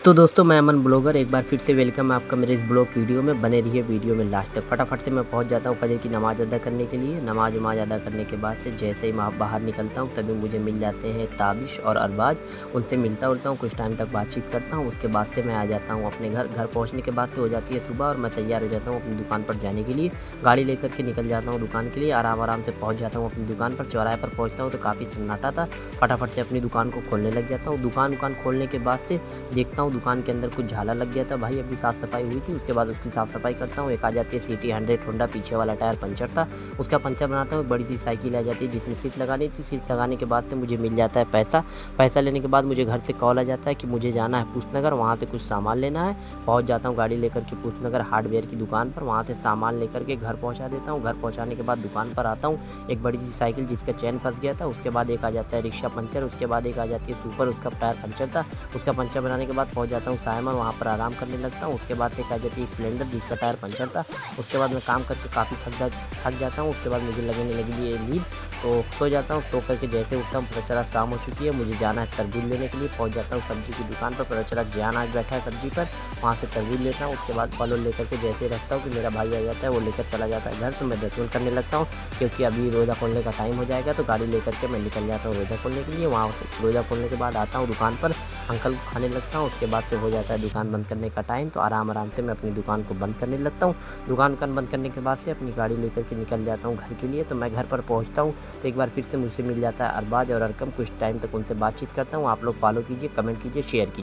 तो दोस्तों मैं अमन ब्लॉगर एक बार फिर से वेलकम है आपका मेरे इस ब्लॉग वीडियो में। बने रहिए वीडियो में लास्ट तक। फटाफट से मैं पहुंच जाता हूं फजर की नमाज़ अदा करने के लिए। नमाज अदा करने के बाद से जैसे ही मैं बाहर निकलता हूं तभी मुझे मिल जाते हैं ताबिश और अरबाज। उनसे मिलता उलता हूँ, कुछ टाइम तक बातचीत करता हूँ। उसके बाद से मैं आ जाता हूँ अपने घर पहुँचने के बाद से हो जाती है सुबह और मैं तैयार हो जाता हूँ अपनी दुकान पर जाने के लिए। गाड़ी लेकर के निकल जाता हूँ दुकान के लिए। आराम से पहुँच जाता हूँ अपनी दुकान पर। चौराहे पर पहुँचता हूँ तो काफ़ी सन्नाटा था। फटाफट से अपनी दुकान को खोलने लग जाता हूँ। दुकान खोलने के बाद से देखता हूँ दुकान के अंदर कुछ झाला लग गया था भाई। अभी साफ़ सफाई हुई थी, उसके बाद उसकी साफ़ सफाई करता हूँ। एक आ जाती है सिटी 100 होंडा, पीछे वाला टायर पंचर था, उसका पंचर बनाता हूँ। एक बड़ी सी साइकिल आ जाती है जिसमें सीट लगानी थी। सीट लगाने के बाद से मुझे मिल जाता है पैसा लेने के बाद मुझे घर से कॉल आ जाता है कि मुझे जाना है पूछनगर, वहाँ से कुछ सामान लेना है। पहुँच जाता हूँ गाड़ी लेकर के पूछनगर हार्डवेयर की दुकान पर। वहाँ से सामान लेकर के घर पहुँचा देता हूँ। घर पहुँचाने के बाद दुकान पर आता हूँ। एक बड़ी सी साइकिल जिसका चैन फंस गया था, उसके बाद एक आ जाता है रिक्शा पंचर, उसके बाद एक आ जाती है सुपर, उसका टायर पंचर था। उसका पंचर बनाने के बाद पहुँच जाता हूँ सायमन, वहाँ पर आराम करने लगता हूँ। उसके बाद से एक आ जाती है स्प्लेंडर जिसका टायर पंचर था। उसके बाद मैं काम करके काफ़ी थक जाता हूँ। उसके बाद मुझे लगने लगी है नींद, तो सो जाता हूँ। सो करके जैसे उठता हूँ पता चला शाम हो चुकी है। मुझे जाना है तरबूज लेने के लिए। पहुँच जाता हूँ सब्जी की दुकान पर। पता चला जान आज बैठा है सब्जी पर, वहाँ से तरबूज लेता हूँ। उसके बाद फल लेकर के जैसे रखता हूँ कि मेरा भाई आ जाता है, वो लेकर चला जाता है घर। तो मैं दर्शन करने लगता हूँ क्योंकि अभी रोज़ा खोलने का टाइम हो जाएगा। तो गाड़ी लेकर के मैं निकल जाता हूँ रोज़ा खोलने के लिए। वहाँ रोज़ा खोलने के बाद आता हूँ दुकान पर, अंकल को खाने लगता हूँ। उसके बाद से हो जाता है दुकान बंद करने का टाइम। तो आराम से मैं अपनी दुकान को बंद करने लगता हूँ। दुकान बंद करने के बाद से अपनी गाड़ी लेकर के निकल जाता हूँ घर के लिए। तो मैं घर पर पहुँचता हूँ तो एक बार फिर से मुझसे मिल जाता है अरबाज और अरकम। कुछ टाइम तक उनसे बातचीत करता हूँ। आप लोग फॉलो कीजिए, कमेंट कीजिए, शेयर कीजिए।